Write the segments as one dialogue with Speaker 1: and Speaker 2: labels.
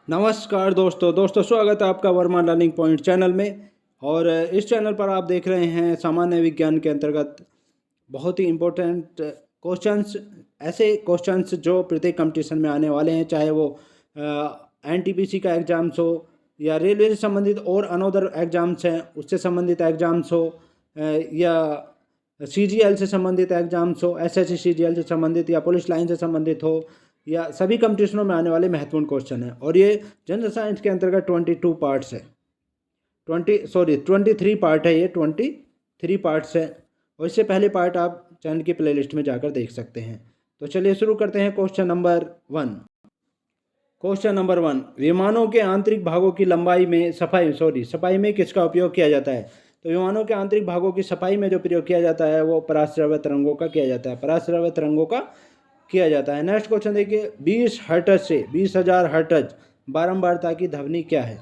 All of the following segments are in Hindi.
Speaker 1: नमस्कार दोस्तों स्वागत है आपका वर्मा लर्निंग पॉइंट चैनल में। और इस चैनल पर आप देख रहे हैं सामान्य विज्ञान के अंतर्गत बहुत ही इम्पोर्टेंट क्वेश्चंस, ऐसे क्वेश्चंस जो प्रत्येक कंपटीशन में आने वाले हैं, चाहे वो एनटीपीसी का एग्ज़ाम्स हो या रेलवे से संबंधित और अनदर एग्ज़ाम्स हैं उससे संबंधित एग्ज़ाम्स हो, या सीजीएल से संबंधित एग्ज़ाम्स हो, एसएससी सीजीएल से संबंधित या पुलिस लाइन से संबंधित हो, या सभी कंपटीशनों में आने वाले महत्वपूर्ण क्वेश्चन हैं। और ये जनरल साइंस के अंतर्गत 22 पार्ट्स है, 23 पार्ट है, ये 23 पार्ट्स है। और इससे पहले पार्ट आप चैनल की प्लेलिस्ट में जाकर देख सकते हैं। तो चलिए शुरू करते हैं। क्वेश्चन नंबर 1, विमानों के आंतरिक भागों की लंबाई में सफाई में किसका उपयोग किया जाता है? तो विमानों के आंतरिक भागों की सफाई में जो प्रयोग किया जाता है वो पराश्रव्य तरंगों का किया जाता है। नेक्स्ट क्वेश्चन देखिए, 20 हर्ट्ज से 20,000 हर्ट्ज बारंबारता की ध्वनि क्या है?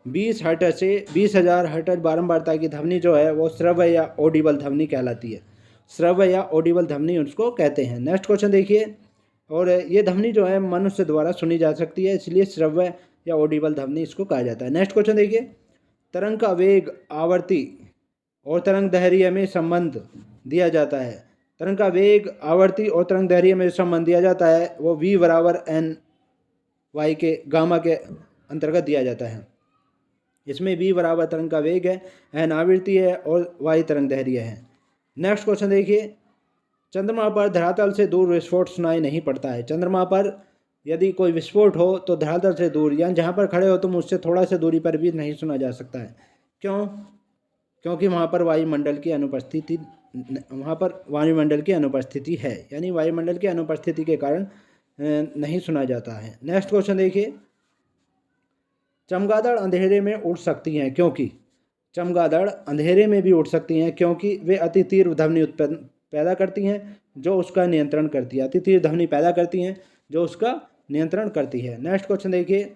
Speaker 1: 20 हर्ट्ज से 20,000 हर्ट्ज बारंबारता की ध्वनि जो है वो श्रव्य या ऑडिबल ध्वनि कहलाती है। श्रव्य या ऑडिबल ध्वनि उसको कहते हैं। नेक्स्ट क्वेश्चन देखिए, और ये ध्वनि जो है मनुष्य द्वारा सुनी जा सकती है, इसलिए श्रव्य या ऑडिबल ध्वनि इसको कहा जाता है। नेक्स्ट क्वेश्चन देखिए, तरंग का वेग, आवर्ती और तरंग दैर्घ्य में संबंध दिया जाता है। तरंग का वेग, आवर्ती और तरंग दैर्घ्य में संबंध दिया जाता है वो v बराबर एन वाई के गामा के अंतर्गत दिया जाता है। इसमें v बराबर तरंग का वेग है, एन आवृत्ति है और y तरंग दैर्घ्य है। नेक्स्ट क्वेश्चन देखिए, चंद्रमा पर धरातल से दूर विस्फोट सुनाई नहीं पड़ता है। चंद्रमा पर यदि कोई विस्फोट हो तो धरातल से दूर, यानी जहाँ पर खड़े हो तुम उससे थोड़ा सा दूरी पर भी नहीं सुना जा सकता है। क्यों? क्योंकि वहाँ पर वायुमंडल की अनुपस्थिति है, यानी वायुमंडल की अनुपस्थिति के कारण नहीं सुना जाता है। नेक्स्ट क्वेश्चन देखिए, चमगादड़ अंधेरे में उड़ सकती हैं क्योंकि? चमगादड़ अंधेरे में भी उड़ सकती हैं क्योंकि वे अति तीव्र ध्वनि पैदा करती हैं जो उसका नियंत्रण करती है। अति तीव्र ध्वनि पैदा करती हैं जो उसका नियंत्रण करती है। नेक्स्ट क्वेश्चन देखिए,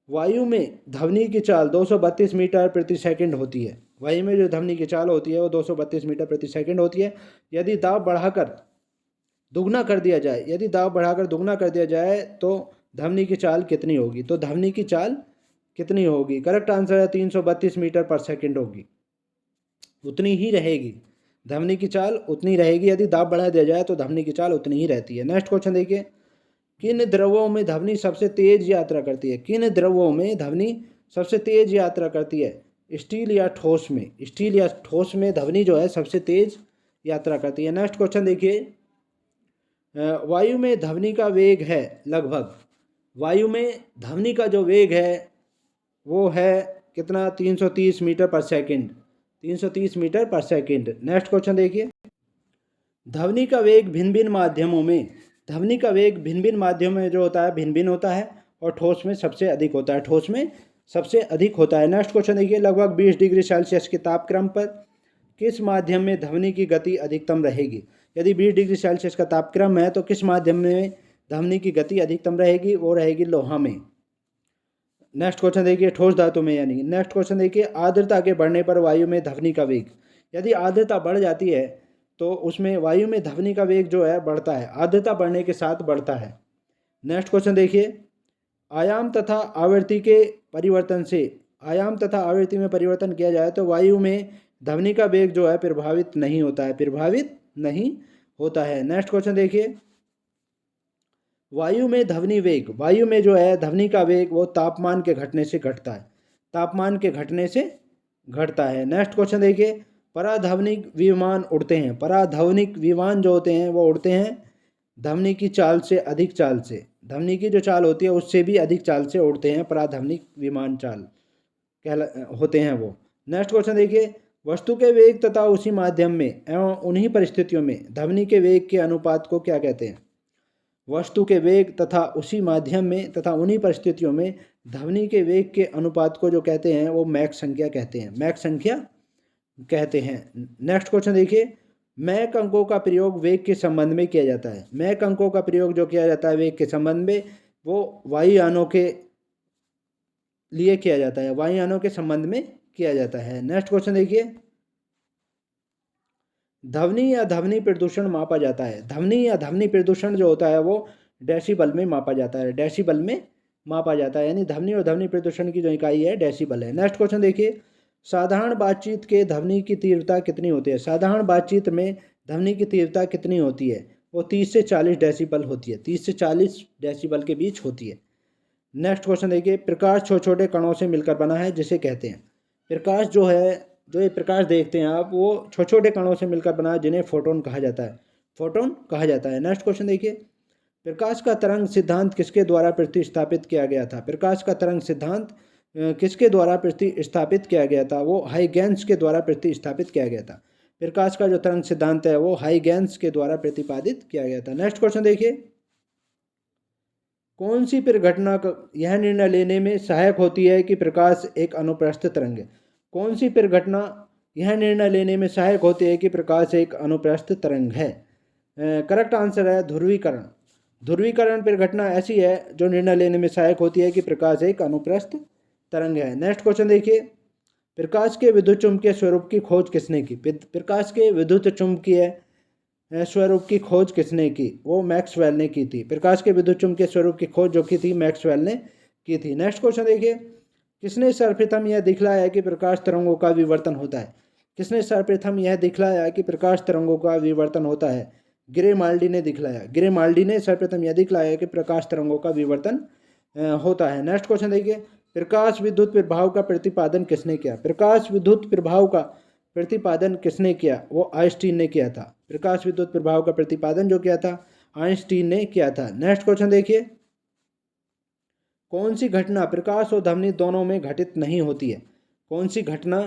Speaker 1: वायु में ध्वनि की चाल 232 मीटर प्रति सेकंड होती है। वायु में जो ध्वनि की चाल होती है वो 232 मीटर प्रति सेकंड होती है। यदि दाब बढ़ाकर दुगना कर दिया जाए तो ध्वनि की चाल कितनी होगी? तो ध्वनि की चाल कितनी होगी? करेक्ट आंसर है 332 मीटर पर सेकंड होगी, उतनी ही रहेगी। ध्वनि की चाल उतनी रहेगी, यदि दाब बढ़ा दिया जाए तो ध्वनि की चाल उतनी ही रहती है। नेक्स्ट क्वेश्चन देखिए, किन द्रवों में ध्वनि सबसे तेज यात्रा करती है? किन द्रवों में ध्वनि सबसे तेज यात्रा करती है? स्टील या ठोस में ध्वनि जो है सबसे तेज यात्रा करती है। नेक्स्ट क्वेश्चन देखिए, वायु में ध्वनि का वेग है लगभग, वायु में ध्वनि का जो वेग है वो है कितना? 330 मीटर पर सेकंड। 330 मीटर पर सेकंड। नेक्स्ट क्वेश्चन देखिए, ध्वनि का वेग भिन्न भिन्न माध्यमों में जो होता है भिन्न भिन्न होता है और ठोस में सबसे अधिक होता है। नेक्स्ट क्वेश्चन देखिए, लगभग 20 डिग्री सेल्सियस के तापक्रम पर किस माध्यम में ध्वनि की गति अधिकतम रहेगी? यदि 20 डिग्री सेल्सियस का तापक्रम है तो किस माध्यम में ध्वनि की गति अधिकतम रहेगी? वो रहेगी लोहा में। नेक्स्ट क्वेश्चन देखिए, ठोस धातु में यानी। नेक्स्ट क्वेश्चन देखिए, आर्द्रता के बढ़ने पर वायु में ध्वनि का वेग, यदि आर्द्रता बढ़ जाती है तो उसमें वायु में ध्वनि का वेग जो है बढ़ता है, आर्द्रता बढ़ने के साथ बढ़ता है। नेक्स्ट क्वेश्चन देखिए, आयाम तथा आवृत्ति में परिवर्तन किया जाए तो वायु में ध्वनि का वेग जो है प्रभावित नहीं होता है। नेक्स्ट क्वेश्चन देखिए, वायु में जो है ध्वनि का वेग वो तापमान के घटने से घटता है। नेक्स्ट क्वेश्चन देखिए, पराध्वनिक विमान जो होते हैं वो उड़ते हैं ध्वनि की चाल से अधिक चाल से, ध्वनि की जो चाल होती है उससे भी अधिक चाल से उड़ते हैं, पराध्वनिक विमान चाल होते हैं वो। नेक्स्ट क्वेश्चन देखिए, वस्तु के वेग तथा उसी माध्यम में एवं उन्हीं परिस्थितियों में ध्वनि के वेग के अनुपात को क्या कहते हैं? वस्तु के वेग तथा उसी माध्यम में तथा उन्हीं परिस्थितियों में ध्वनि के वेग के अनुपात को जो कहते हैं वो मैक संख्या कहते हैं। नेक्स्ट क्वेश्चन देखिए, मैक अंकों का प्रयोग वेग के संबंध में किया जाता है। मैक अंकों का प्रयोग जो किया जाता है वेग के संबंध में वो वायुयानों के लिए किया जाता है, वायुयानों के संबंध में किया जाता है। नेक्स्ट क्वेश्चन देखिए, ध्वनि या ध्वनि प्रदूषण मापा जाता है। ध्वनि या ध्वनि प्रदूषण जो होता है वो डेसिबल में मापा जाता है। डेसिबल में मापा जाता है, यानी ध्वनि और ध्वनि प्रदूषण की जो इकाई है डेसिबल है। नेक्स्ट क्वेश्चन देखिए, साधारण बातचीत के ध्वनि की तीव्रता कितनी होती है? साधारण बातचीत में ध्वनि की तीव्रता कितनी होती है? वो 30 से 40 डेसिबल होती है, 30 से 40 डेसिबल के बीच होती है। नेक्स्ट क्वेश्चन देखिए, प्रकाश छोटे छोटे कणों से मिलकर बना है जिसे कहते हैं? प्रकाश जो है, जो ये प्रकाश देखते हैं आप, वो छोटे छोटे कणों से मिलकर बना है जिन्हें फोटोन कहा जाता है, फोटोन कहा जाता है। नेक्स्ट क्वेश्चन देखिए, प्रकाश का तरंग सिद्धांत किसके द्वारा प्रतिस्थापित किया गया था? प्रकाश का तरंग सिद्धांत किसके द्वारा प्रतिस्थापित किया गया था? वो हाइगेंस के द्वारा प्रतिस्थापित किया गया था। प्रकाश का जो तरंग सिद्धांत है वो हाइगेंस के द्वारा प्रतिपादित किया गया था। नेक्स्ट क्वेश्चन देखिए, कौन सी परिघटना यह निर्णय लेने में सहायक होती है कि प्रकाश एक अनुप्रस्थ तरंग है? कौन सी परिघटना यह निर्णय लेने में सहायक होती है कि प्रकाश एक अनुप्रस्थ तरंग है? करेक्ट आंसर है ध्रुवीकरण। ध्रुवीकरण परिघटना ऐसी है जो निर्णय लेने में सहायक होती है कि प्रकाश एक अनुप्रस्थ तरंग है। नेक्स्ट क्वेश्चन देखिए, प्रकाश के विद्युत चुम्बकीय स्वरूप की खोज किसने की? प्रकाश के विद्युत चुम्बकीय स्वरूप की खोज किसने की? वो मैक्सवेल ने की थी। प्रकाश के विद्युत चुम्बकीय स्वरूप की खोज जो की थी मैक्सवेल ने की थी। नेक्स्ट क्वेश्चन देखिए, किसने सर्वप्रथम यह दिखलाया कि प्रकाश तरंगों का विवर्तन होता है? किसने सर्वप्रथम यह दिखलाया कि प्रकाश तरंगों का विवर्तन होता है? ग्रेमाल्डी ने दिखलाया। ग्रेमाल्डी ने सर्वप्रथम यह दिखलाया कि प्रकाश तरंगों का विवर्तन होता है। नेक्स्ट क्वेश्चन देखिए, प्रकाश विद्युत प्रभाव का प्रतिपादन किसने किया? प्रकाश विद्युत प्रभाव का प्रतिपादन किसने किया? वो आइंस्टीन ने किया था। प्रकाश विद्युत प्रभाव का प्रतिपादन जो किया था आइंस्टीन ने किया था। नेक्स्ट क्वेश्चन देखिए, कौन सी घटना प्रकाश और ध्वनि दोनों में घटित नहीं होती है? कौन सी घटना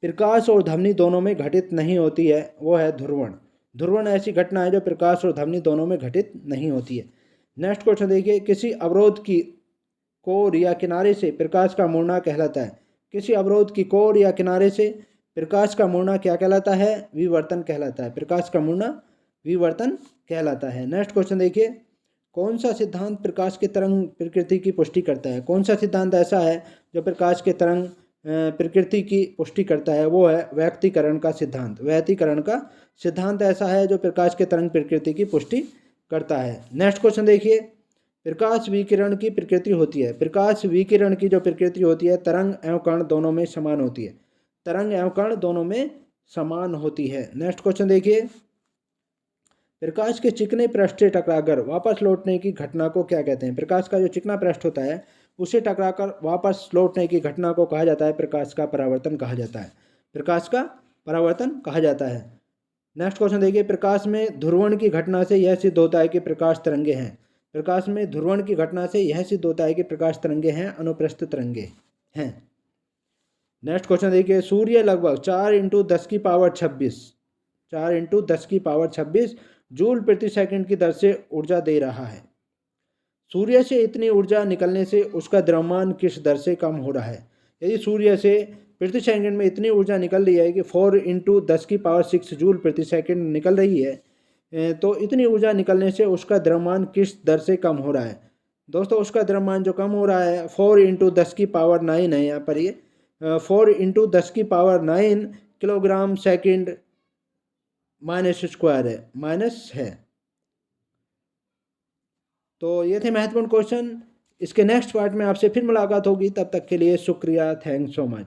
Speaker 1: प्रकाश और ध्वनि दोनों में घटित नहीं होती है? वो है ध्रुवण। ध्रुवण ऐसी घटना है जो प्रकाश और ध्वनि दोनों में घटित नहीं होती है। नेक्स्ट क्वेश्चन देखिए, किसी अवरोध की कोर या किनारे से प्रकाश का मुड़ना कहलाता है? किसी अवरोध की कोर या किनारे से प्रकाश का मुड़ना क्या कहलाता है? विवर्तन कहलाता है। प्रकाश का मुड़ना विवर्तन कहलाता है। नेक्स्ट क्वेश्चन देखिए, कौन सा सिद्धांत प्रकाश के तरंग प्रकृति की पुष्टि करता है? कौन सा सिद्धांत ऐसा है जो प्रकाश के तरंग प्रकृति की पुष्टि करता है? वो है व्यक्तीकरण का सिद्धांत। व्यक्तीकरण का सिद्धांत ऐसा है जो प्रकाश के तरंग प्रकृति की पुष्टि करता है। नेक्स्ट क्वेश्चन देखिए, प्रकाश विकिरण की प्रकृति होती है। प्रकाश विकिरण की जो प्रकृति होती है तरंग एवं कण दोनों में समान होती है। तरंग एवं कण दोनों में समान होती है। नेक्स्ट क्वेश्चन देखिए, प्रकाश के चिकने पृष्ठ से टकराकर वापस लौटने की घटना को क्या कहते हैं? प्रकाश का जो चिकना पृष्ठ होता है उससे टकराकर वापस लौटने की घटना को कहा जाता है प्रकाश का परावर्तन कहा जाता है। प्रकाश का परावर्तन कहा जाता है। नेक्स्ट क्वेश्चन देखिए, प्रकाश में ध्रुवण की घटना से यह सिद्ध होता है कि प्रकाश तरंगे हैं। प्रकाश में ध्रुवण की घटना से यह सिद्ध होता है कि प्रकाश तरंगे हैं, अनुप्रस्थ तरंगे हैं। नेक्स्ट क्वेश्चन देखिए, सूर्य लगभग 4 × 10⁻26 जूल प्रति सेकंड की दर से ऊर्जा दे रहा है। सूर्य से इतनी ऊर्जा निकलने से उसका द्रव्यमान किस दर से कम हो रहा है? यदि सूर्य से प्रति सेकंड में इतनी ऊर्जा निकल रही है कि 4 × 10⁻6 जूल प्रति सेकंड निकल रही है, तो इतनी ऊर्जा निकलने से उसका द्रव्यमान किस दर से कम हो रहा है? दोस्तों, उसका द्रव्यमान जो कम हो रहा है 4 × 10⁹ है। यहाँ पर ये 4 × 10⁹ किलोग्राम सेकंड माइनस स्क्वायर है, माइनस है। तो ये थे महत्वपूर्ण क्वेश्चन। इसके नेक्स्ट पार्ट में आपसे फिर मुलाकात होगी। तब तक के लिए शुक्रिया। Thanks so much.